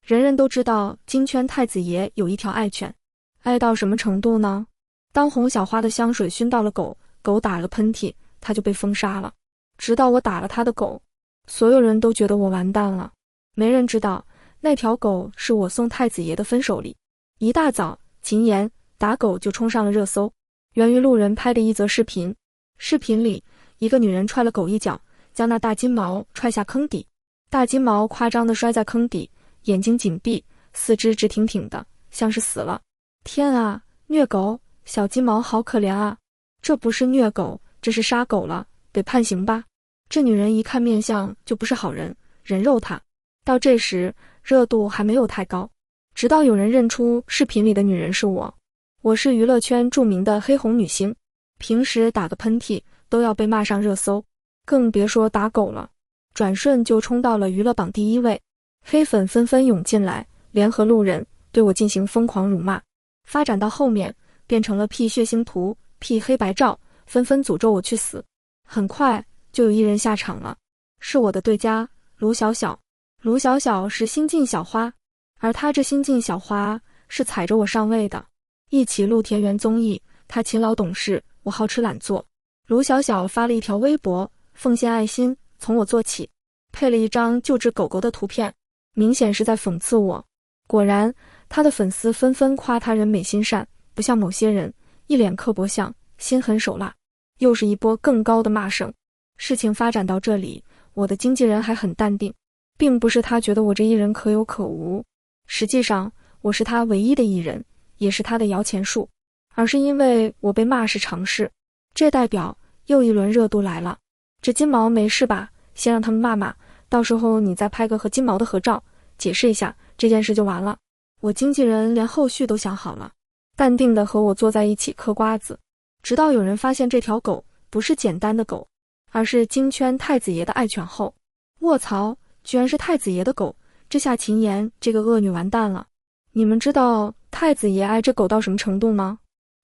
人人都知道金圈太子爷有一条爱犬，爱到什么程度呢？当红小花的香水熏到了狗，狗打了喷嚏，它就被封杀了。直到我打了他的狗，所有人都觉得我完蛋了。没人知道那条狗是我送太子爷的分手礼。一大早，秦妍打狗就冲上了热搜，源于路人拍的一则视频。视频里，一个女人踹了狗一脚，将那大金毛踹下坑底。大金毛夸张地摔在坑底，眼睛紧闭，四肢直挺挺的，像是死了。天啊，虐狗！小金毛好可怜啊！这不是虐狗，这是杀狗了，得判刑吧？这女人一看面相就不是好人，人肉她。到这时，热度还没有太高，直到有人认出视频里的女人是我。我是娱乐圈著名的黑红女星，平时打个喷嚏都要被骂上热搜，更别说打狗了。转瞬就冲到了娱乐榜第1位，黑粉纷纷涌进来，联合路人对我进行疯狂辱骂，发展到后面变成了 P 血腥图、P 黑白照，纷纷诅咒我去死。很快就有一人下场了，是我的对家卢小小。卢小小是新晋小花，而她这新晋小花是踩着我上位的。一起录田园综艺，她勤劳懂事，我好吃懒做。卢小小发了一条微博，奉献爱心，从我做起，配了一张救治狗狗的图片，明显是在讽刺我。果然，她的粉丝纷纷夸她人美心善，不像某些人一脸刻薄相，心狠手辣。又是一波更高的骂声。事情发展到这里，我的经纪人还很淡定，并不是他觉得我这艺人可有可无，实际上我是他唯一的艺人，也是他的摇钱树，而是因为我被骂是常事。这代表又一轮热度来了。这金毛没事吧？先让他们骂骂，到时候你再拍个和金毛的合照，解释一下，这件事就完了。我经纪人连后续都想好了，淡定地和我坐在一起嗑瓜子，直到有人发现这条狗不是简单的狗，而是金圈太子爷的爱犬后，卧槽，居然是太子爷的狗，这下秦妍这个恶女完蛋了。你们知道太子爷爱这狗到什么程度吗？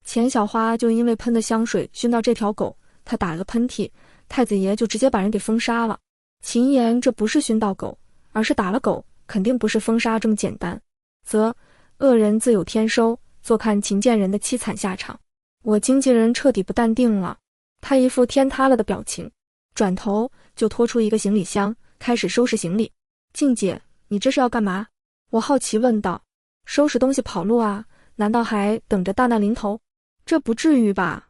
钱小花就因为喷的香水熏到这条狗，她打了个喷嚏，太子爷就直接把人给封杀了。秦妍这不是熏到狗，而是打了狗，肯定不是封杀这么简单。则恶人自有天收，坐看秦贱人的凄惨下场。我经纪人彻底不淡定了，他一副天塌了的表情，转头就拖出一个行李箱，开始收拾行李。静姐，你这是要干嘛？我好奇问道。收拾东西跑路啊？难道还等着大难临头？这不至于吧？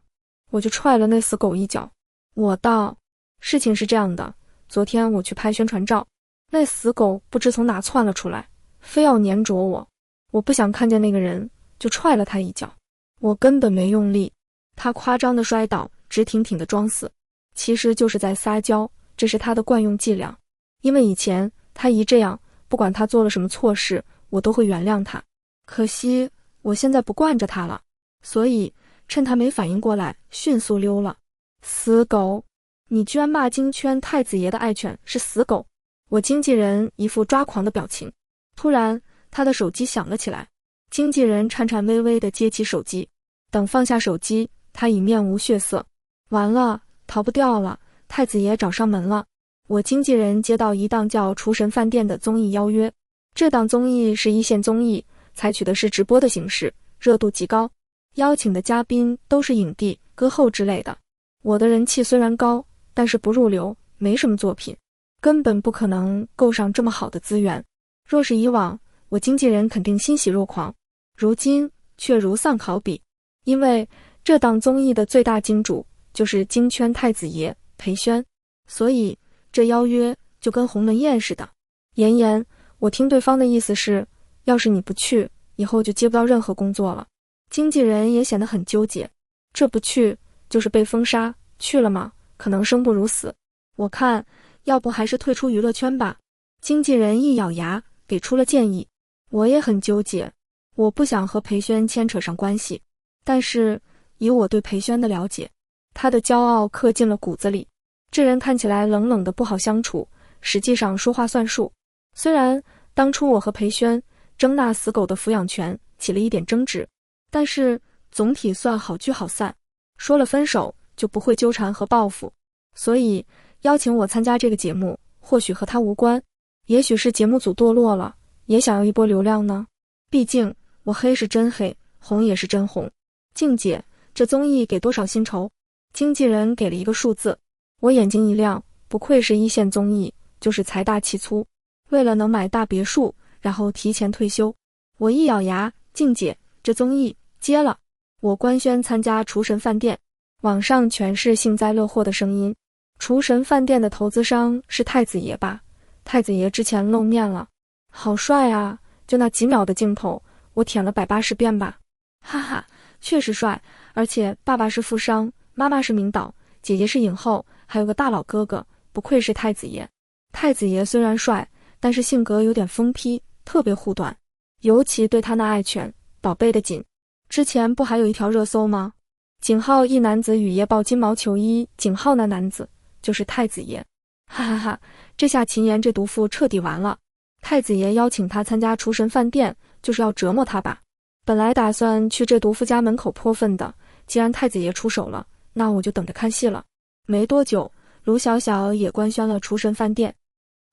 我就踹了那死狗一脚。我道，事情是这样的，昨天我去拍宣传照，那死狗不知从哪窜了出来，非要粘着我，我不想看见那个人，就踹了他一脚。我根本没用力，他夸张的摔倒，直挺挺的装死，其实就是在撒娇，这是他的惯用伎俩。因为以前他一这样，不管他做了什么错事，我都会原谅他。可惜我现在不惯着他了，所以趁他没反应过来，迅速溜了。死狗，你居然骂金圈太子爷的爱犬是死狗！我经纪人一副抓狂的表情。突然他的手机响了起来，经纪人颤颤巍巍地接起手机，等放下手机，他已面无血色。完了，逃不掉了，太子爷找上门了。我经纪人接到一档叫厨神饭店的综艺邀约，这档综艺是一线综艺，采取的是直播的形式，热度极高，邀请的嘉宾都是影帝、歌后之类的。我的人气虽然高，但是不入流，没什么作品，根本不可能够上这么好的资源。若是以往，我经纪人肯定欣喜若狂，如今却如丧考妣，因为这档综艺的最大金主就是金圈太子爷裴宣，所以这邀约就跟鸿门宴似的。妍妍，我听对方的意思是，要是你不去，以后就接不到任何工作了。经纪人也显得很纠结，这不去就是被封杀，去了吗？可能生不如死。我看要不还是退出娱乐圈吧。经纪人一咬牙给出了建议。我也很纠结，我不想和裴宣牵扯上关系，但是以我对裴宣的了解，他的骄傲刻进了骨子里，这人看起来冷冷的不好相处，实际上说话算数。虽然当初我和裴宣争那死狗的抚养权起了一点争执，但是总体算好聚好散，说了分手就不会纠缠和报复，所以邀请我参加这个节目或许和他无关，也许是节目组堕落了，也想要一波流量呢？毕竟我黑是真黑，红也是真红。静姐，这综艺给多少薪酬？经纪人给了一个数字，我眼睛一亮，不愧是一线综艺，就是财大气粗。为了能买大别墅，然后提前退休。我一咬牙，静姐，这综艺接了。我官宣参加厨神饭店，网上全是幸灾乐祸的声音。厨神饭店的投资商是太子爷吧？太子爷之前露面了，好帅啊！就那几秒的镜头，我舔了180遍吧。哈哈，确实帅，而且爸爸是富商，妈妈是名导，姐姐是影后，还有个大佬哥哥，不愧是太子爷。太子爷虽然帅，但是性格有点疯批，特别护短，尤其对他那爱犬宝贝的紧。之前不还有一条热搜吗？井号一男子雨夜抱金毛球衣，井号那男子就是太子爷。哈哈哈，这下秦岩这毒妇彻底完了。太子爷邀请他参加厨神饭店，就是要折磨他吧。本来打算去这毒妇家门口泼粪的，既然太子爷出手了，那我就等着看戏了。没多久，卢小小也官宣了厨神饭店。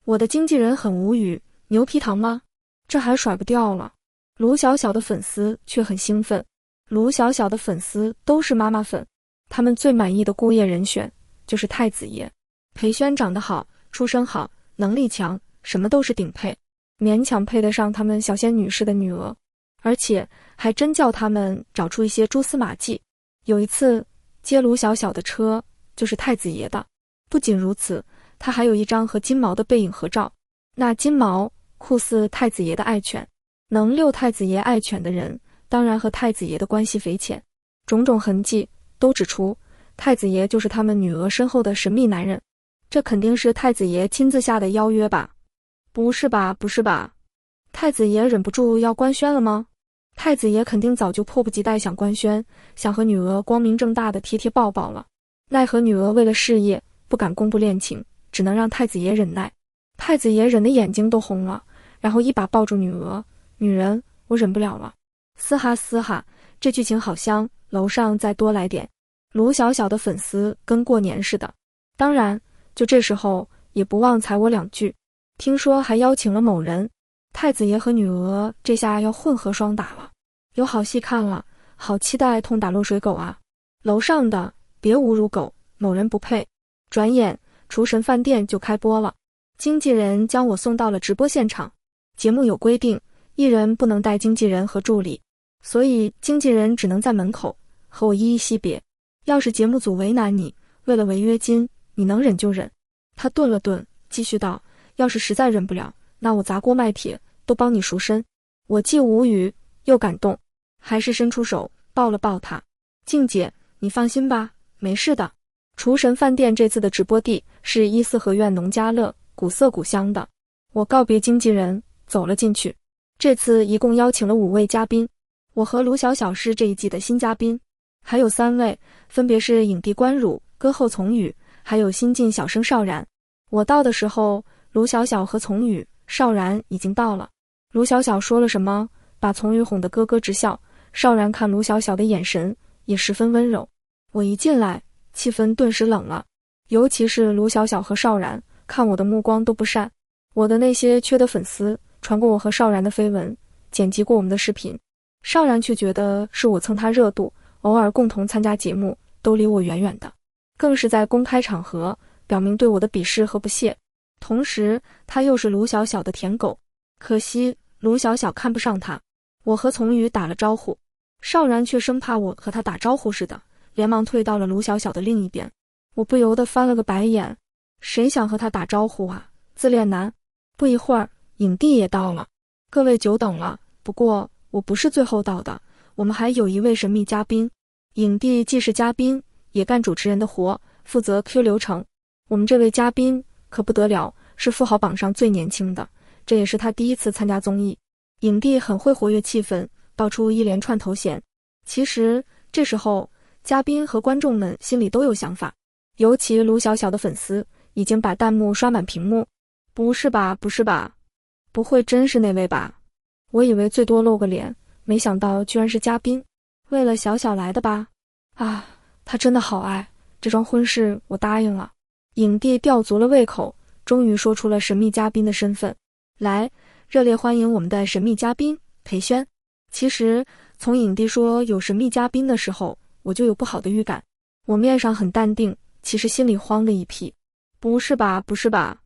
我的经纪人很无语，牛皮糖吗？这还甩不掉了。卢小小的粉丝却很兴奋。卢小小的粉丝都是妈妈粉，他们最满意的姑爷人选就是太子爷。裴宣长得好，出身好，能力强，什么都是顶配，勉强配得上他们小仙女士的女儿，而且还真叫他们找出一些蛛丝马迹。有一次接卢小小的车就是太子爷的，不仅如此，他还有一张和金毛的背影合照。那金毛酷似太子爷的爱犬，能遛太子爷爱犬的人当然和太子爷的关系匪浅，种种痕迹都指出太子爷就是他们女儿身后的神秘男人。这肯定是太子爷亲自下的邀约吧？不是吧，不是吧？太子爷忍不住要官宣了吗？太子爷肯定早就迫不及待想官宣，想和女儿光明正大的贴贴抱抱了。奈何女儿为了事业不敢公布恋情，只能让太子爷忍耐。太子爷忍得眼睛都红了，然后一把抱住女儿，女人，我忍不了了。嘶哈嘶哈，这剧情好香，楼上再多来点。卢小小的粉丝跟过年似的。当然就这时候也不忘踩我2句，听说还邀请了某人。太子爷和女儿这下要混合双打了，有好戏看了，好期待痛打落水狗啊。楼上的别侮辱狗，某人不配。转眼厨神饭店就开播了，经纪人将我送到了直播现场。节目有规定，艺人不能带经纪人和助理，所以经纪人只能在门口和我依依惜别。要是节目组为难你，为了违约金，你能忍就忍。他顿了顿，继续道，要是实在忍不了，那我砸锅卖铁都帮你赎身。我既无语又感动，还是伸出手抱了抱他。静姐，你放心吧，没事的。厨神饭店这次的直播地是伊四合院农家乐，古色古香的。我告别经纪人走了进去。这次一共邀请了5位嘉宾，我和卢小小是这一季的新嘉宾，还有3位，分别是影帝关汝、歌后丛雨，还有新晋小生邵然。我到的时候，卢小小和丛雨、邵然已经到了。卢小小说了什么，把丛雨哄得咯咯直笑。邵然看卢小小的眼神也十分温柔。我一进来，气氛顿时冷了，尤其是卢小小和邵然看我的目光都不善。我的那些缺德粉丝传过我和邵然的绯闻，剪辑过我们的视频，邵然却觉得是我蹭他热度，偶尔共同参加节目都离我远远的，更是在公开场合表明对我的鄙视和不屑。同时他又是卢小小的舔狗，可惜卢小小看不上他。我和丛雨打了招呼，邵然却生怕我和他打招呼似的，连忙退到了卢小小的另一边。我不由得翻了个白眼，谁想和他打招呼啊，自恋男。不一会儿，影帝也到了。各位久等了，不过我不是最后到的，我们还有一位神秘嘉宾。影帝既是嘉宾，也干主持人的活，负责 Q 流程。我们这位嘉宾可不得了，是富豪榜上最年轻的，这也是他第一次参加综艺。影帝很会活跃气氛，爆出一连串头衔。其实这时候嘉宾和观众们心里都有想法，尤其卢小小的粉丝已经把弹幕刷满屏幕。不是吧，不是吧，不会真是那位吧？我以为最多露个脸，没想到居然是嘉宾。为了小小来的吧？啊，他真的好爱，这桩婚事我答应了。影帝吊足了胃口，终于说出了神秘嘉宾的身份。来，热烈欢迎我们的神秘嘉宾裴轩。其实从影帝说有神秘嘉宾的时候，我就有不好的预感。我面上很淡定，其实心里慌了一批。不是吧，不是吧？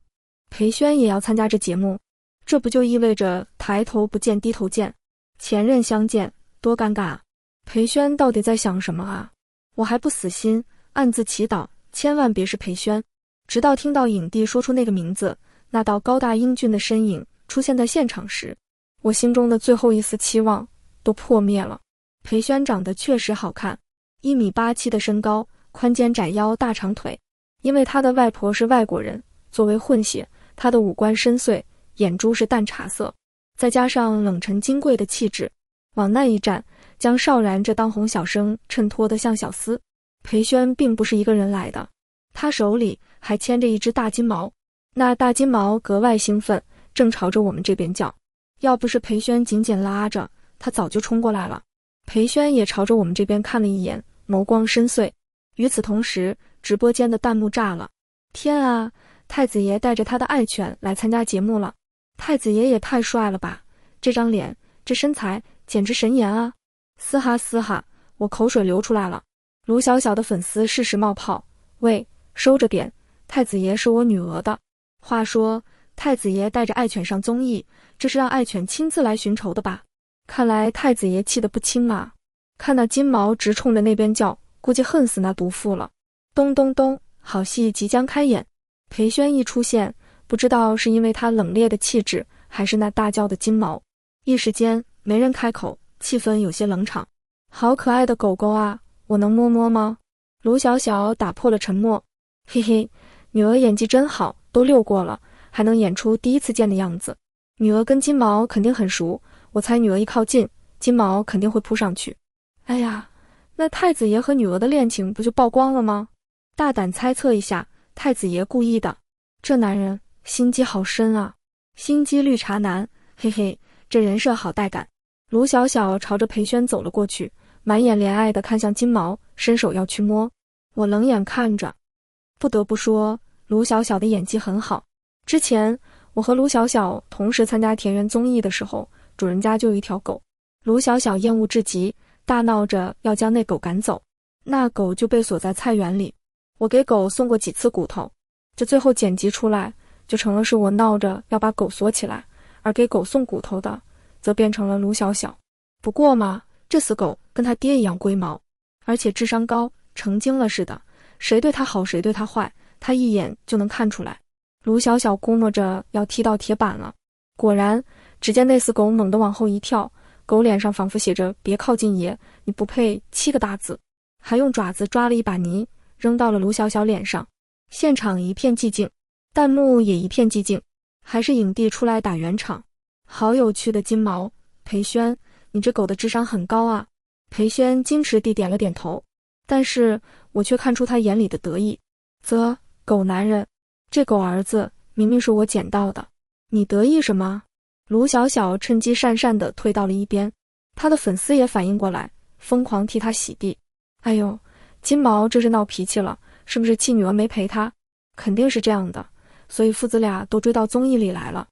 裴轩也要参加这节目，这不就意味着抬头不见低头见，前任相见，多尴尬啊！裴轩到底在想什么啊？我还不死心，暗自祈祷，千万别是裴轩。直到听到影帝说出那个名字，那道高大英俊的身影出现在现场时，我心中的最后一丝期望都破灭了。裴轩长得确实好看，1.87米的身高，宽肩窄腰大长腿。因为他的外婆是外国人，作为混血，他的五官深邃，眼珠是淡茶色，再加上冷沉金贵的气质，往那一站，将邵然这当红小生衬托得像小厮。裴轩并不是一个人来的，他手里还牵着一只大金毛，那大金毛格外兴奋，正朝着我们这边叫。要不是裴轩紧紧拉着，他早就冲过来了。裴轩也朝着我们这边看了一眼，眸光深邃。与此同时，直播间的弹幕炸了。天啊，太子爷带着他的爱犬来参加节目了。太子爷也太帅了吧，这张脸，这身材，简直神颜啊！嘶哈嘶哈，我口水流出来了。卢小小的粉丝适时冒泡，喂，收着点，太子爷是我女儿的。话说，太子爷带着爱犬上综艺，这是让爱犬亲自来寻仇的吧？看来太子爷气得不轻啊！看那金毛直冲着那边叫，估计恨死那毒妇了。咚咚咚，好戏即将开演。裴轩一出现，不知道是因为他冷冽的气质，还是那大叫的金毛，一时间没人开口，气氛有些冷场。好可爱的狗狗啊，我能摸摸吗？卢小小打破了沉默。嘿嘿，女儿演技真好，都6过了，还能演出第一次见的样子。女儿跟金毛肯定很熟，我猜女儿一靠近，金毛肯定会扑上去。哎呀，那太子爷和女儿的恋情不就曝光了吗？大胆猜测一下，太子爷故意的。这男人心机好深啊，心机绿茶男，嘿嘿，这人设好带感。卢小小朝着裴轩走了过去，满眼怜爱地看向金毛，伸手要去摸。我冷眼看着。不得不说，卢小小的演技很好。之前我和卢小小同时参加田园综艺的时候，主人家就有一条狗，卢小小厌恶至极，大闹着要将那狗赶走，那狗就被锁在菜园里。我给狗送过几次骨头，这最后剪辑出来就成了是我闹着要把狗锁起来，而给狗送骨头的则变成了卢小小。不过嘛，这死狗跟他爹一样龟毛，而且智商高，成精了似的，谁对他好谁对他坏，他一眼就能看出来。卢小小估摸着要踢到铁板了，果然，只见那死狗猛地往后一跳，狗脸上仿佛写着别靠近爷，你不配7个大字，还用爪子抓了一把泥扔到了卢小小脸上。现场一片寂静，弹幕也一片寂静，还是影帝出来打圆场。好有趣的金毛，裴轩，你这狗的智商很高啊。裴轩矜持地点了点头，但是我却看出他眼里的得意。狗男人，这狗儿子明明是我捡到的，你得意什么？卢小小趁机讪讪地退到了一边，他的粉丝也反应过来，疯狂替他洗地。哎呦，金毛这是闹脾气了，是不是气女儿没陪他？肯定是这样的，所以父子俩都追到综艺里来了。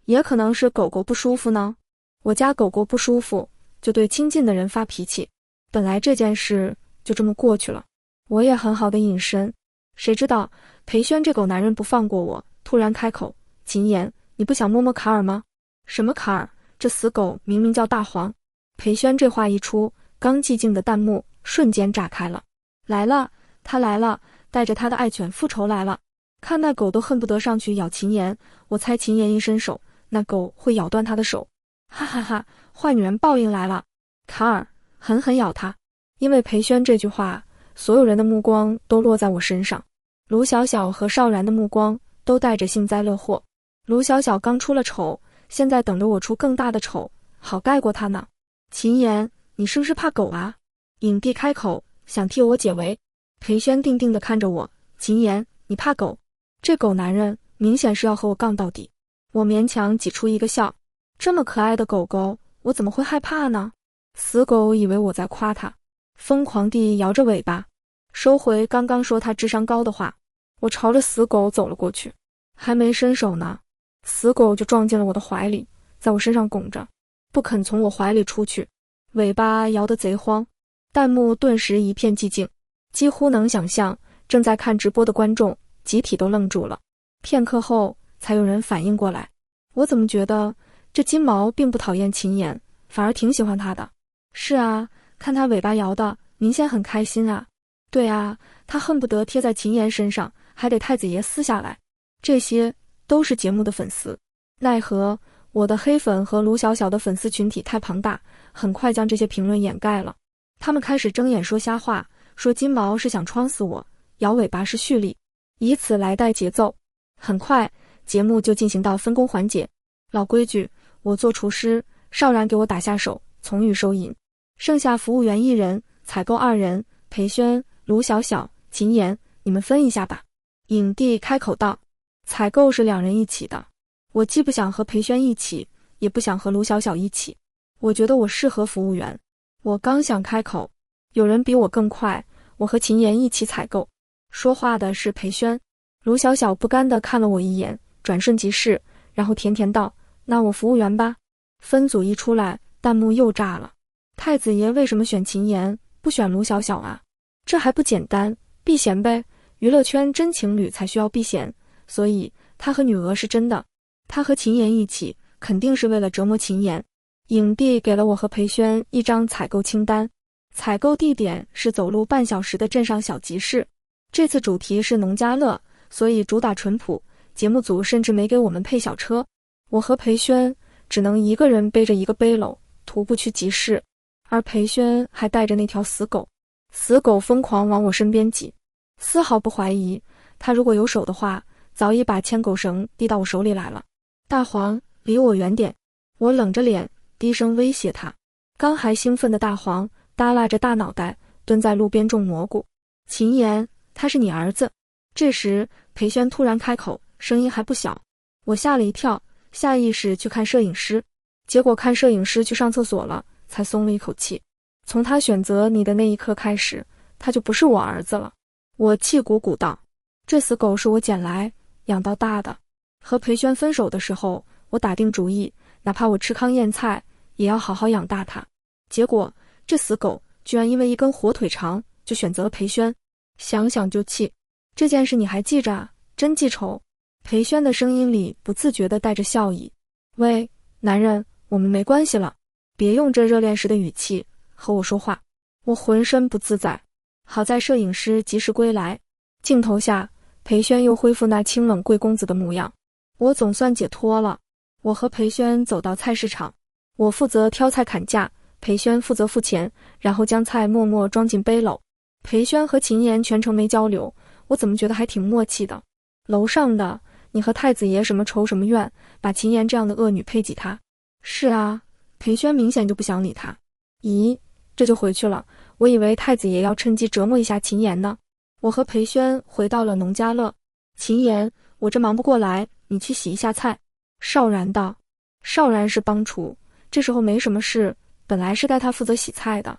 也可能是狗狗不舒服呢。我家狗狗不舒服，就对亲近的人发脾气。本来这件事就这么过去了，我也很好的隐身。谁知道裴轩这狗男人不放过我，突然开口：秦言，你不想摸摸卡尔吗？什么卡尔？这死狗明明叫大黄。裴轩这话一出，刚寂静的弹幕瞬间炸开了。来了，他来了，带着他的爱犬复仇来了。看那狗都恨不得上去咬秦言，我猜秦言一伸手，那狗会咬断他的手。哈哈哈，坏女人报应来了。卡尔，狠狠咬他。因为裴轩这句话，所有人的目光都落在我身上。卢小小和邵然的目光都带着幸灾乐祸。卢小小刚出了丑，现在等着我出更大的丑，好盖过他呢。秦言，你是不是怕狗啊？影帝开口，想替我解围。裴轩定定地看着我，秦言，你怕狗？这狗男人明显是要和我杠到底。我勉强挤出一个笑，这么可爱的狗狗，我怎么会害怕呢？死狗以为我在夸他，疯狂地摇着尾巴，收回刚刚说他智商高的话。我朝着死狗走了过去，还没伸手呢，死狗就撞进了我的怀里，在我身上拱着，不肯从我怀里出去，尾巴摇得贼慌。弹幕顿时一片寂静，几乎能想象正在看直播的观众集体都愣住了。片刻后才有人反应过来，我怎么觉得这金毛并不讨厌秦岩，反而挺喜欢他的。是啊，看他尾巴摇的，明显很开心啊。对啊，他恨不得贴在秦岩身上，还得太子爷撕下来。这些都是节目的粉丝，奈何我的黑粉和卢小小的粉丝群体太庞大，很快将这些评论掩盖了。他们开始睁眼说瞎话，说金毛是想戳死我，摇尾巴是蓄力，以此来带节奏。很快节目就进行到分工环节，老规矩，我做厨师，邵然给我打下手，从预收银，剩下服务员1人，采购2人，裴轩、卢小小、秦岩，你们分一下吧。影帝开口道，采购是2人一起的，我既不想和裴轩一起，也不想和卢小小一起，我觉得我适合服务员。我刚想开口，有人比我更快，我和秦岩一起采购。说话的是裴轩。卢小小不甘地看了我一眼，转瞬即逝，然后甜甜道，那我服务员吧。分组一出来，弹幕又炸了。太子爷为什么选秦岩，不选卢小小啊？这还不简单，避嫌呗，娱乐圈真情侣才需要避嫌，所以他和女娥是真的，他和秦岩一起肯定是为了折磨秦岩。影帝给了我和裴轩一张采购清单，采购地点是走路半小时的镇上小集市。这次主题是农家乐，所以主打淳朴，节目组甚至没给我们配小车，我和裴轩只能一个人背着一个背篓徒步去集市，而裴轩还带着那条死狗。死狗疯狂往我身边挤，丝毫不怀疑，他如果有手的话，早已把牵狗绳递到我手里来了。大黄，离我远点！我冷着脸低声威胁他。刚还兴奋的大黄耷拉着大脑袋蹲在路边种蘑菇。秦岩，他是你儿子。这时裴轩突然开口，声音还不小。我吓了一跳，下意识去看摄影师，结果看摄影师去上厕所了，才松了一口气。从他选择你的那一刻开始，他就不是我儿子了。我气鼓鼓道，这死狗是我捡来养到大的。和裴轩分手的时候，我打定主意，哪怕我吃糠咽菜也要好好养大它。结果这死狗居然因为一根火腿肠就选择了裴轩，想想就气。这件事你还记着啊？真记仇。裴轩的声音里不自觉地带着笑意。喂，男人，我们没关系了，别用这热恋时的语气和我说话。我浑身不自在。好在摄影师及时归来，镜头下裴轩又恢复那清冷贵公子的模样，我总算解脱了。我和裴轩走到菜市场，我负责挑菜砍价，裴轩负责付钱，然后将菜默默装进背篓。裴轩和秦岩全程没交流，我怎么觉得还挺默契的。楼上的，你和太子爷什么仇什么怨，把秦岩这样的恶女配给他？是啊，裴轩明显就不想理他。咦，这就回去了，我以为太子爷要趁机折磨一下秦岩呢。我和裴轩回到了农家乐。秦岩，我这忙不过来，你去洗一下菜。邵然道。邵然是帮厨，这时候没什么事，本来是该他负责洗菜的。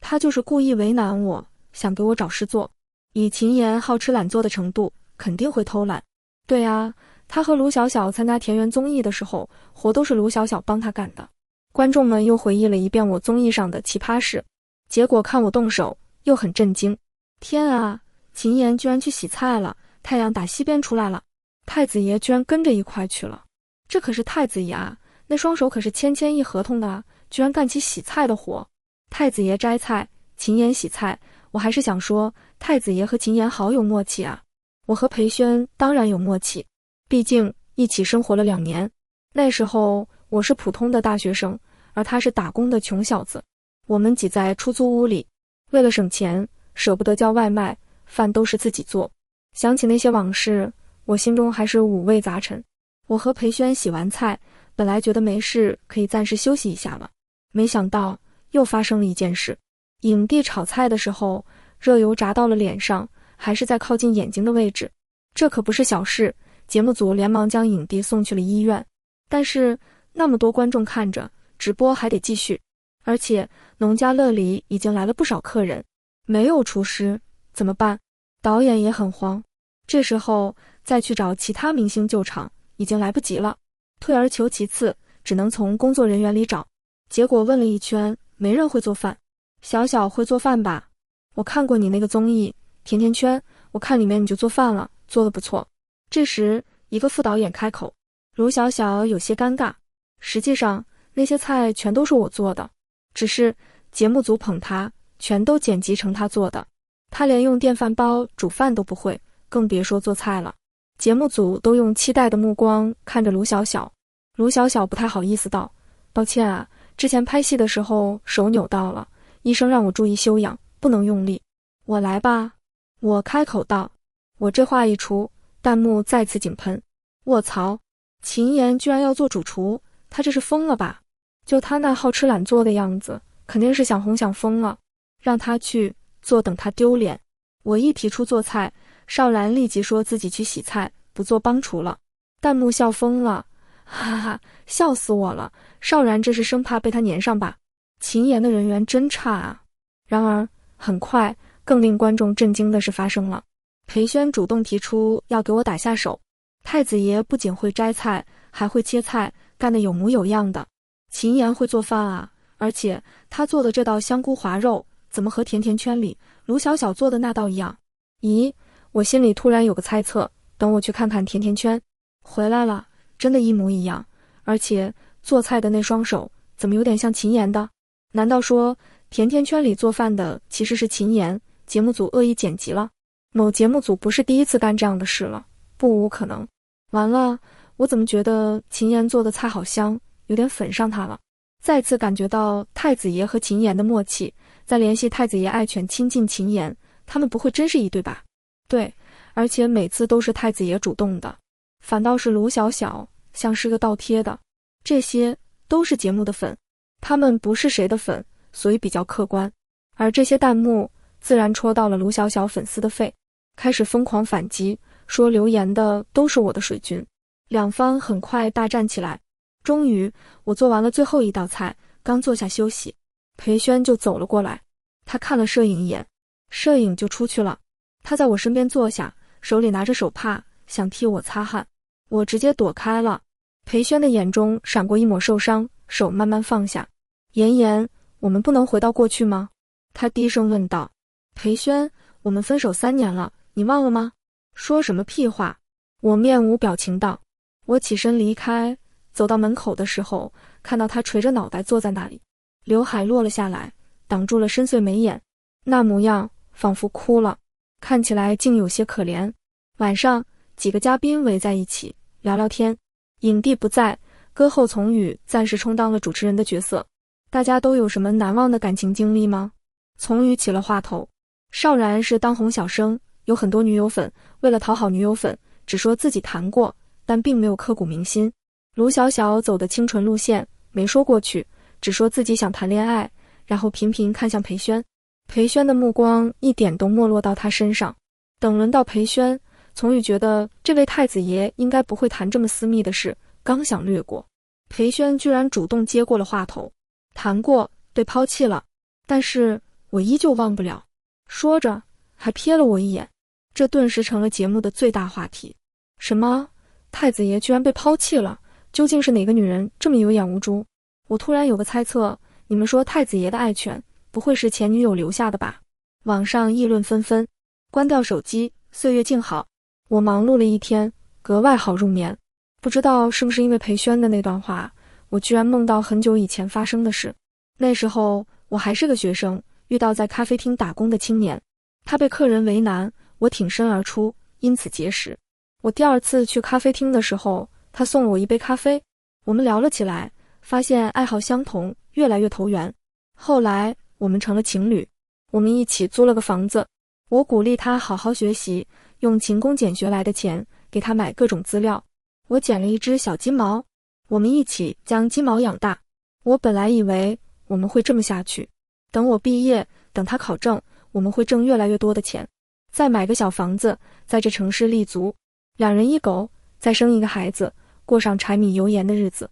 他就是故意为难我，想给我找事做。以秦岩好吃懒做的程度，肯定会偷懒。对啊，他和卢小小参加田园综艺的时候，活都是卢小小帮他干的。观众们又回忆了一遍我综艺上的奇葩事，结果看我动手，又很震惊。天啊，秦岩居然去洗菜了，太阳打西边出来了，太子爷居然跟着一块去了。这可是太子爷啊，那双手可是签一合同的啊，居然干起洗菜的活。太子爷摘菜，秦岩洗菜，我还是想说，太子爷和秦岩好有默契啊。我和裴轩当然有默契，毕竟一起生活了2年。那时候我是普通的大学生，而他是打工的穷小子。我们挤在出租屋里，为了省钱，舍不得叫外卖，饭都是自己做。想起那些往事，我心中还是五味杂陈。我和裴轩洗完菜，本来觉得没事，可以暂时休息一下了，没想到又发生了一件事。影帝炒菜的时候，热油炸到了脸上，还是在靠近眼睛的位置。这可不是小事，节目组连忙将影帝送去了医院。但是那么多观众看着，直播还得继续，而且农家乐里已经来了不少客人，没有厨师怎么办？导演也很慌。这时候再去找其他明星救场已经来不及了。退而求其次，只能从工作人员里找。结果问了一圈，没人会做饭。小小会做饭吧？我看过你那个综艺甜甜圈，我看里面你就做饭了，做得不错。这时一个副导演开口，卢小小有些尴尬。实际上那些菜全都是我做的，只是节目组捧他，全都剪辑成他做的。他连用电饭煲煮饭都不会，更别说做菜了。节目组都用期待的目光看着卢小小。卢小小不太好意思道，抱歉啊，之前拍戏的时候手扭到了，医生让我注意休养，不能用力。我来吧，我开口道。我这话一出，弹幕再次井喷。卧槽，秦岩居然要做主厨，他这是疯了吧？就他那好吃懒做的样子，肯定是想红想疯了。让他去做，等他丢脸。我一提出做菜，邵然立即说自己去洗菜，不做帮厨了。弹幕笑疯了，哈哈，笑死我了。邵然这是生怕被他粘上吧？秦岩的人缘真差啊。然而很快，更令观众震惊的事发生了。裴宣主动提出要给我打下手。太子爷不仅会摘菜，还会切菜，干得有模有样的。秦岩会做饭啊，而且他做的这道香菇滑肉，怎么和甜甜圈里卢小小做的那道一样？咦，我心里突然有个猜测，等我去看看甜甜圈。回来了，真的一模一样，而且做菜的那双手怎么有点像秦岩的？难道说甜甜圈里做饭的其实是秦岩，节目组恶意剪辑了？某节目组不是第一次干这样的事了，不无可能。完了，我怎么觉得秦岩做的菜好香，有点粉上他了。再次感觉到太子爷和秦岩的默契，再联系太子爷爱犬亲近秦岩，他们不会真是一对吧？对，而且每次都是太子爷主动的，反倒是卢小小像是个倒贴的。这些都是节目的粉，他们不是谁的粉，所以比较客观。而这些弹幕自然戳到了卢小小粉丝的肺，开始疯狂反击，说留言的都是我的水军。两方很快大战起来。终于我做完了最后一道菜，刚坐下休息，裴宣就走了过来。他看了摄影一眼，摄影就出去了。他在我身边坐下，手里拿着手帕，想替我擦汗。我直接躲开了。裴宣的眼中闪过一抹受伤，手慢慢放下。妍妍，我们不能回到过去吗？他低声问道。裴宣，我们分手3年了，你忘了吗？说什么屁话！我面无表情道。我起身离开，走到门口的时候，看到他垂着脑袋坐在那里，刘海落了下来，挡住了深邃眉眼，那模样仿佛哭了，看起来竟有些可怜。晚上，几个嘉宾围在一起聊聊天。影帝不在，歌后从宇暂时充当了主持人的角色。大家都有什么难忘的感情经历吗？从宇起了话头。邵然是当红小生，有很多女友粉，为了讨好女友粉，只说自己谈过，但并没有刻骨铭心。卢小小走的清纯路线，没说过去，只说自己想谈恋爱，然后频频看向裴宣。裴宣的目光一点都没落到他身上。等轮到裴宣，从宇觉得这位太子爷应该不会谈这么私密的事，刚想略过，裴宣居然主动接过了话头。谈过，被抛弃了，但是我依旧忘不了。说着还瞥了我一眼，这顿时成了节目的最大话题。什么？太子爷居然被抛弃了？究竟是哪个女人这么有眼无珠？我突然有个猜测，你们说太子爷的爱犬不会是前女友留下的吧？网上议论纷纷。关掉手机，岁月静好。我忙碌了一天，格外好入眠。不知道是不是因为裴宣的那段话，我居然梦到很久以前发生的事。那时候我还是个学生，遇到在咖啡厅打工的青年，他被客人为难，我挺身而出，因此结识。我第2次去咖啡厅的时候，他送了我一杯咖啡，我们聊了起来，发现爱好相同，越来越投缘。后来我们成了情侣，我们一起租了个房子。我鼓励他好好学习，用勤工俭学来的钱给他买各种资料。我捡了一只小金毛，我们一起将金毛养大。我本来以为我们会这么下去，等我毕业，等他考证，我们会挣越来越多的钱，再买个小房子，在这城市立足，2人1狗，再生一个孩子，过上柴米油盐的日子。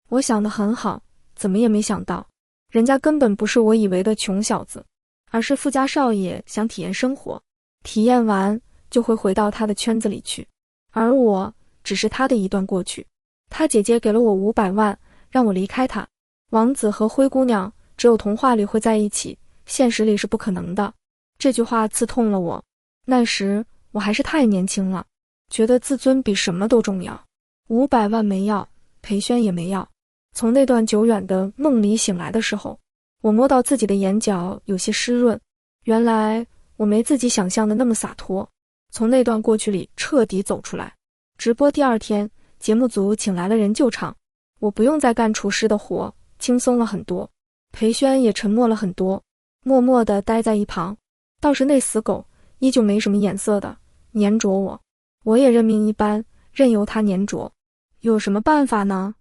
我想得很好，怎么也没想到，人家根本不是我以为的穷小子，而是富家少爷想体验生活，体验完就会回到他的圈子里去，而我只是他的一段过去。他姐姐给了我500万，让我离开他。王子和灰姑娘只有童话里会在一起，现实里是不可能的。这句话刺痛了我。那时我还是太年轻了，觉得自尊比什么都重要。500万没要，裴轩也没要。从那段久远的梦里醒来的时候，我摸到自己的眼角有些湿润。原来我没自己想象的那么洒脱，从那段过去里彻底走出来。直播第2天，节目组请来了人救场，我不用再干厨师的活，轻松了很多。裴轩也沉默了很多，默默地待在一旁。倒是那死狗依旧没什么眼色的粘着我，我也认命一般，任由他粘着。有什么办法呢？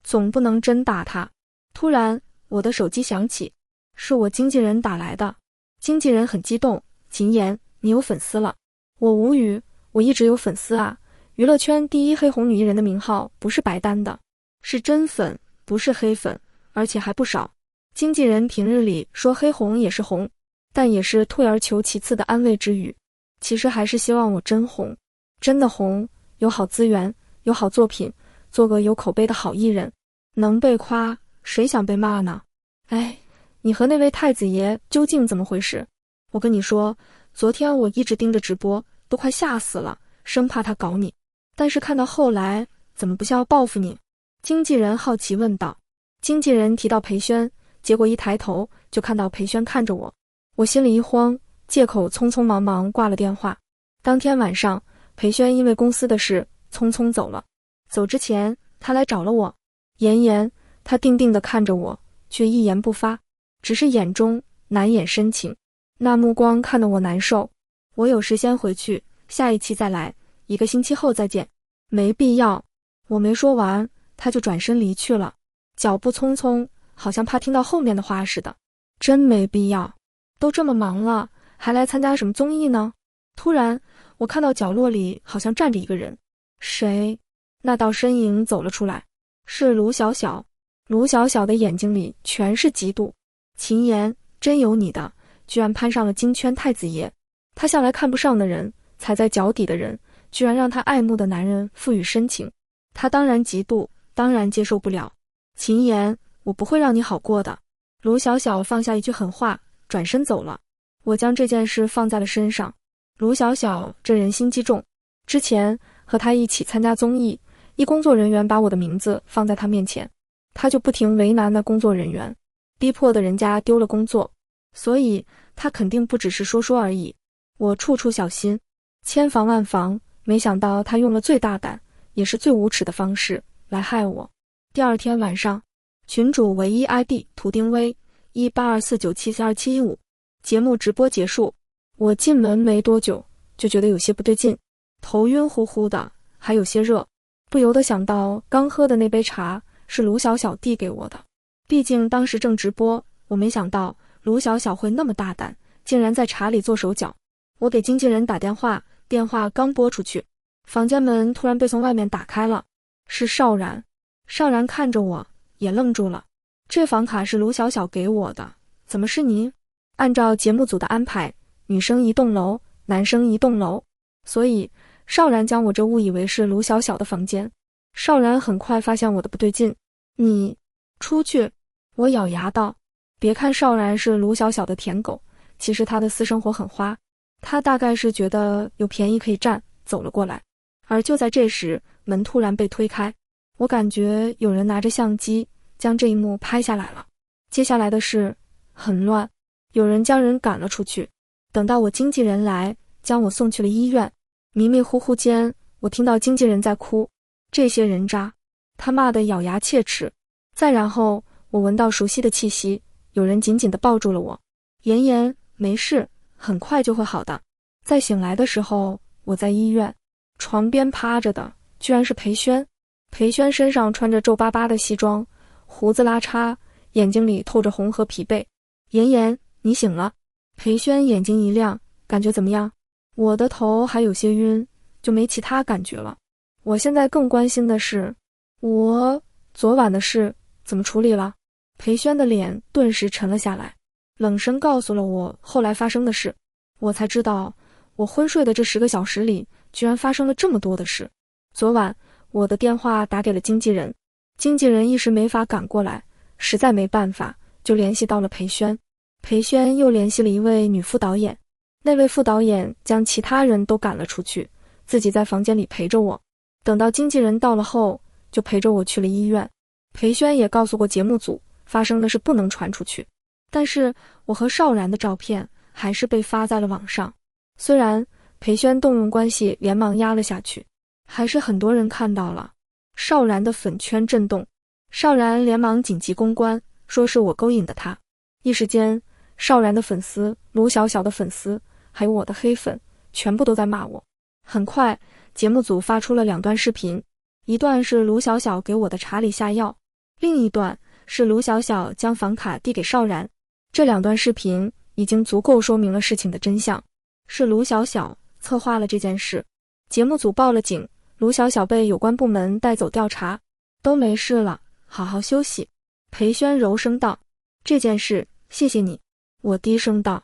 总不能真打他。突然我的手机响起，是我经纪人打来的。经纪人很激动，秦妍，你有粉丝了。我无语，我一直有粉丝啊，娱乐圈第一黑红女艺人的名号不是白担的，是真粉，不是黑粉，而且还不少。经纪人平日里说黑红也是红，但也是退而求其次的安慰之语，其实还是希望我真红，真的红，有好资源，有好作品，做个有口碑的好艺人。能被夸，谁想被骂呢？哎，你和那位太子爷究竟怎么回事？我跟你说，昨天我一直盯着直播，都快吓死了，生怕他搞你。但是看到后来，怎么不像要报复你？经纪人好奇问道。经纪人提到裴轩，结果一抬头就看到裴轩看着我，我心里一慌，借口匆匆忙忙挂了电话。当天晚上，裴轩因为公司的事匆匆走了。走之前，他来找了我。妍，他定定地看着我，却一言不发，只是眼中难掩深情，那目光看得我难受。我有事先回去，下一期再来，1个星期后再见。没必要。我没说完，他就转身离去了，脚步匆匆，好像怕听到后面的话似的。真没必要，都这么忙了，还来参加什么综艺呢？突然，我看到角落里好像站着一个人。谁？那道身影走了出来，是卢小小。卢小小的眼睛里全是嫉妒。秦妍，真有你的，居然攀上了金圈太子爷。他向来看不上的人，踩在脚底的人，居然让他爱慕的男人赋予深情。他当然嫉妒，当然接受不了。秦妍，我不会让你好过的。卢小小放下一句狠话，转身走了。我将这件事放在了身上。卢小小这人心机重，之前和他一起参加综艺，一工作人员把我的名字放在他面前，他就不停为难那工作人员，逼迫的人家丢了工作，所以他肯定不只是说说而已。我处处小心，千防万防，没想到他用了最大胆也是最无耻的方式来害我。第2天晚上，群主唯一 ID 图丁威18249742715，节目直播结束，我进门没多久就觉得有些不对劲，头晕乎乎的，还有些热，不由得想到刚喝的那杯茶是卢小小递给我的。毕竟当时正直播，我没想到卢小小会那么大胆，竟然在茶里做手脚。我给经纪人打电话，电话刚拨出去，房间门突然被从外面打开了，是邵然。邵然看着我，也愣住了。这房卡是卢小小给我的，怎么是您？按照节目组的安排，女生1栋楼，男生1栋楼，所以邵然将我这误以为是卢小小的房间。邵然很快发现我的不对劲，你出去。我咬牙道。别看邵然是卢小小的舔狗，其实他的私生活很花。他大概是觉得有便宜可以占，走了过来。而就在这时，门突然被推开，我感觉有人拿着相机将这一幕拍下来了。接下来的事很乱，有人将人赶了出去。等到我经纪人来将我送去了医院，迷迷糊糊间我听到经纪人在哭，这些人渣，他骂得咬牙切齿。再然后我闻到熟悉的气息，有人紧紧地抱住了我。妍，没事，很快就会好的。再醒来的时候，我在医院，床边趴着的居然是裴轩。裴轩身上穿着皱巴巴的西装，胡子拉碴，眼睛里透着红和疲惫。妍，你醒了。裴轩眼睛一亮，感觉怎么样？我的头还有些晕，就没其他感觉了。我现在更关心的是，我昨晚的事怎么处理了？裴轩的脸顿时沉了下来，冷声告诉了我后来发生的事。我才知道，我昏睡的这10个小时里，居然发生了这么多的事。昨晚，我的电话打给了经纪人，经纪人一时没法赶过来，实在没办法，就联系到了裴宣。裴宣又联系了一位女副导演，那位副导演将其他人都赶了出去，自己在房间里陪着我。等到经纪人到了后，就陪着我去了医院。裴宣也告诉过节目组，发生的事不能传出去。但是我和邵然的照片还是被发在了网上。虽然裴宣动用关系连忙压了下去，还是很多人看到了。邵然的粉圈震动，邵然连忙紧急公关，说是我勾引的他。一时间，邵然的粉丝、卢小小的粉丝，还有我的黑粉，全部都在骂我。很快，节目组发出了2段视频，一段是卢小小给我的茶里下药，另一段是卢小小将房卡递给邵然。这2段视频已经足够说明了事情的真相，是卢小小策划了这件事。节目组报了警，卢小小被有关部门带走调查，都没事了，好好休息。裴宣柔声道：“这件事，谢谢你。”我低声道：“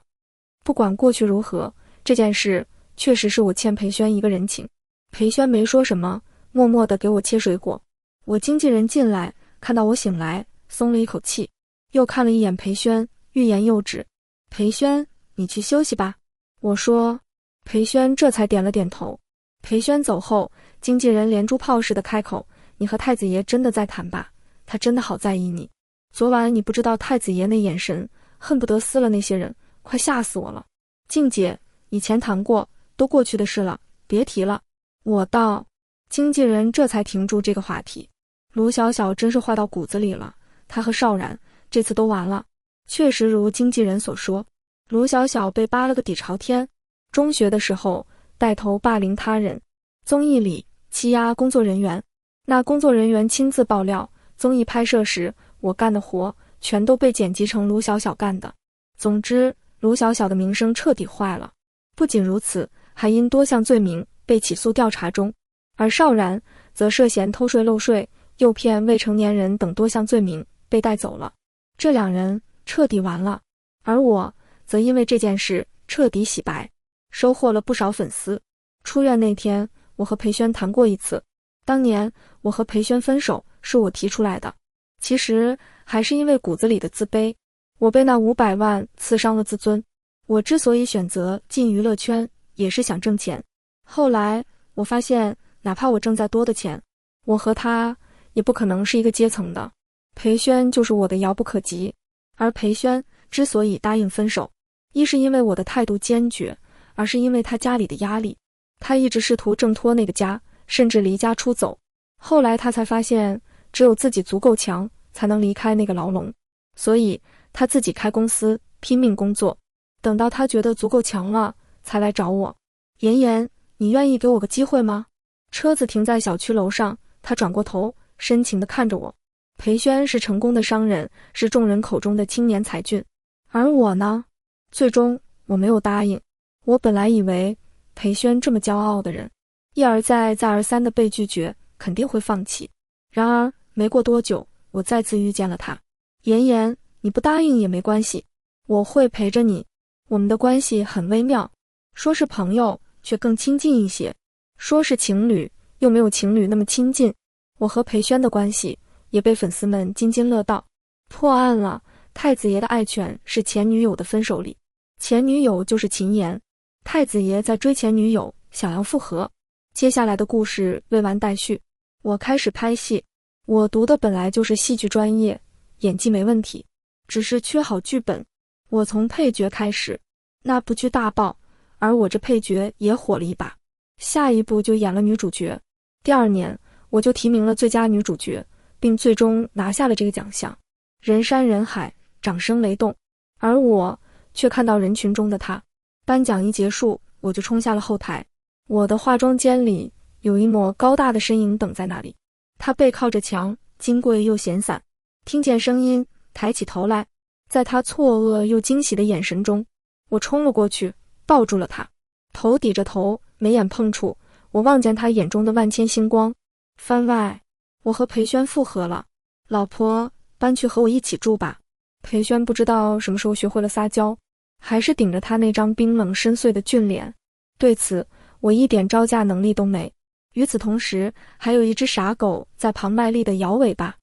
不管过去如何，这件事确实是我欠裴宣一个人情。”裴宣没说什么，默默地给我切水果。我经纪人进来，看到我醒来，松了一口气，又看了一眼裴宣，欲言又止。裴宣，你去休息吧。我说。裴宣这才点了点头。裴宣走后，经纪人连珠炮似的开口：“你和太子爷真的在谈吧？他真的好在意你。昨晚你不知道太子爷那眼神，恨不得撕了那些人，快吓死我了。静姐，以前谈过，都过去的事了，别提了。”我道。经纪人这才停住这个话题。卢小小真是坏到骨子里了，他和邵然这次都完了。确实如经纪人所说，卢小小被扒了个底朝天。中学的时候带头霸凌他人，综艺里欺压工作人员，那工作人员亲自爆料，综艺拍摄时我干的活全都被剪辑成卢小小干的。总之，卢小小的名声彻底坏了。不仅如此，还因多项罪名被起诉调查中，而邵然则涉嫌偷税漏税、诱骗未成年人等多项罪名被带走了。这2人彻底完了，而我则因为这件事彻底洗白，收获了不少粉丝。出院那天，我和裴宣谈过一次。当年我和裴宣分手是我提出来的，其实还是因为骨子里的自卑。我被那500万刺伤了自尊。我之所以选择进娱乐圈，也是想挣钱。后来我发现，哪怕我挣再多的钱，我和他也不可能是一个阶层的。裴宣就是我的遥不可及。而裴宣之所以答应分手，一是因为我的态度坚决，而是因为他家里的压力。他一直试图挣脱那个家，甚至离家出走。后来他才发现，只有自己足够强，才能离开那个牢笼。所以他自己开公司，拼命工作。等到他觉得足够强了，才来找我。妍妍，你愿意给我个机会吗？车子停在小区楼上，他转过头，深情地看着我。裴宣是成功的商人，是众人口中的青年才俊。而我呢？最终我没有答应。我本来以为裴宣这么骄傲的人，一而再再而三的被拒绝，肯定会放弃。然而没过多久，我再次遇见了他。妍妍，你不答应也没关系，我会陪着你。我们的关系很微妙，说是朋友，却更亲近一些；说是情侣，又没有情侣那么亲近。我和裴宣的关系也被粉丝们津津乐道。破案了，太子爷的爱犬是前女友的分手礼，前女友就是秦妍。太子爷在追前女友，想要复合。接下来的故事未完待续。我开始拍戏，我读的本来就是戏剧专业，演技没问题，只是缺好剧本。我从配角开始，那部剧大爆，而我这配角也火了一把。下一部就演了女主角，第2年我就提名了最佳女主角，并最终拿下了这个奖项。人山人海，掌声雷动，而我却看到人群中的她。颁奖一结束，我就冲下了后台。我的化妆间里有一抹高大的身影等在那里，她背靠着墙，金贵又闲散。听见声音，抬起头来，在她错愕又惊喜的眼神中，我冲了过去，抱住了她。头抵着头，眉眼碰触，我望见她眼中的万千星光。番外，我和裴宣复合了。老婆，搬去和我一起住吧。裴宣不知道什么时候学会了撒娇，还是顶着他那张冰冷深邃的俊脸。对此，我一点招架能力都没。与此同时，还有一只傻狗在旁卖力地摇尾巴。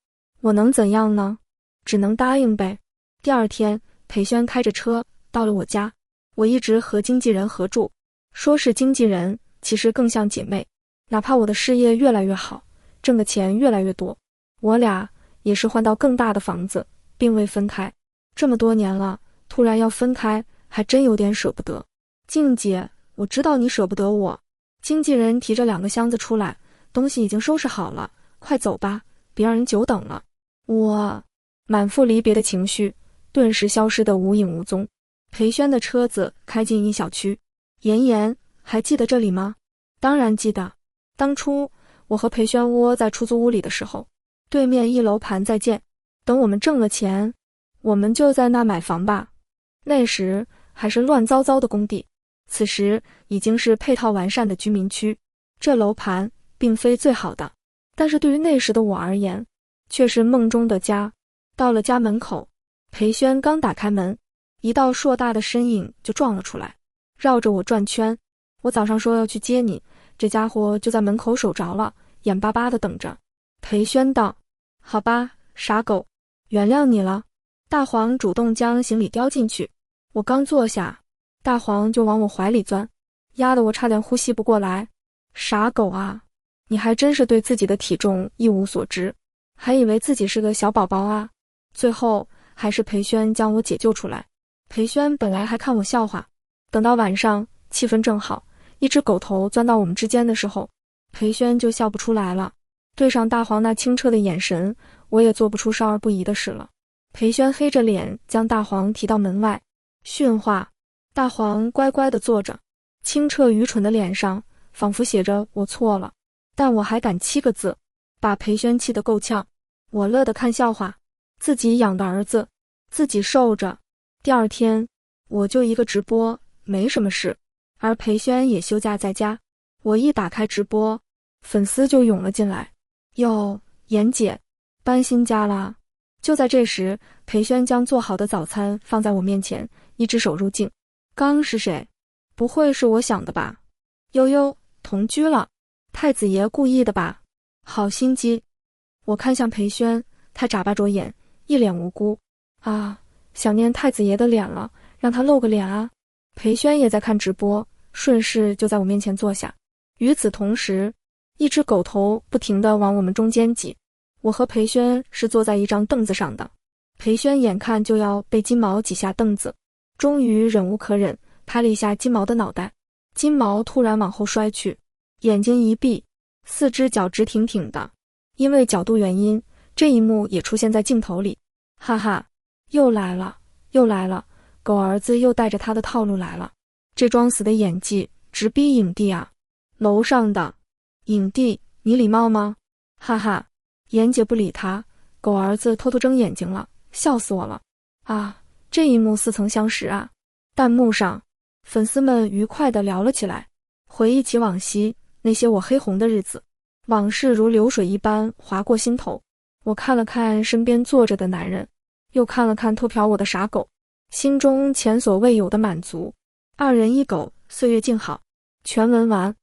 我能怎样呢？只能答应呗。第二天，裴轩开着车到了我家。我一直和经纪人合住，说是经纪人，其实更像姐妹。哪怕我的事业越来越好，挣的钱越来越多，我俩也是换到更大的房子，并未分开。这么多年了，突然要分开，还真有点舍不得。静姐，我知道你舍不得我。经纪人提着2个箱子出来，东西已经收拾好了，快走吧，别让人久等了。我满腹离别的情绪顿时消失得无影无踪。裴轩的车子开进一小区。妍妍，还记得这里吗？当然记得。当初我和裴轩窝在出租屋里的时候，对面1楼盘在建，等我们挣了钱，我们就在那买房吧。那时还是乱糟糟的工地，此时已经是配套完善的居民区。这楼盘并非最好的，但是对于那时的我而言，却是梦中的家。到了家门口，裴轩刚打开门，一道硕大的身影就撞了出来，绕着我转圈。我早上说要去接你，这家伙就在门口守着了，眼巴巴地等着。裴轩道：好吧，傻狗，原谅你了。大黄主动将行李叼进去，我刚坐下，大黄就往我怀里钻，压得我差点呼吸不过来。傻狗啊，你还真是对自己的体重一无所知，还以为自己是个小宝宝啊。最后还是裴轩将我解救出来。裴轩本来还看我笑话，等到晚上气氛正好，一只狗头钻到我们之间的时候，裴轩就笑不出来了。对上大黄那清澈的眼神，我也做不出少儿不宜的事了。裴轩黑着脸将大黄提到门外，训话。大黄乖乖地坐着，清澈愚蠢的脸上仿佛写着我错了，但我还敢7个字，把裴轩气得够呛。我乐得看笑话，自己养的儿子自己受着。第二天我就一个直播，没什么事，而裴轩也休假在家。我一打开直播，粉丝就涌了进来。哟，妍姐，搬新家啦！就在这时，裴轩将做好的早餐放在我面前，一只手入镜。刚是谁？不会是我想的吧？悠悠，同居了，太子爷故意的吧？好心机。我看向裴轩，他眨巴着眼，一脸无辜。啊，想念太子爷的脸了，让他露个脸啊。裴轩也在看直播，顺势就在我面前坐下。与此同时，一只狗头不停地往我们中间挤。我和裴轩是坐在一张凳子上的，裴轩眼看就要被金毛挤下凳子，终于忍无可忍，拍了一下金毛的脑袋。金毛突然往后摔去，眼睛一闭，4只脚直挺挺的。因为角度原因，这一幕也出现在镜头里。哈哈，又来了，又来了，狗儿子又带着他的套路来了。这装死的演技直逼影帝啊！楼上的影帝，你礼貌吗？哈哈，妍姐不理他，狗儿子偷偷睁眼睛了，笑死我了。啊，这一幕似曾相识啊！弹幕上，粉丝们愉快地聊了起来，回忆起往昔那些我黑红的日子，往事如流水一般划过心头。我看了看身边坐着的男人，又看了看偷瞟我的傻狗，心中前所未有的满足。2人1狗，岁月静好。全文完。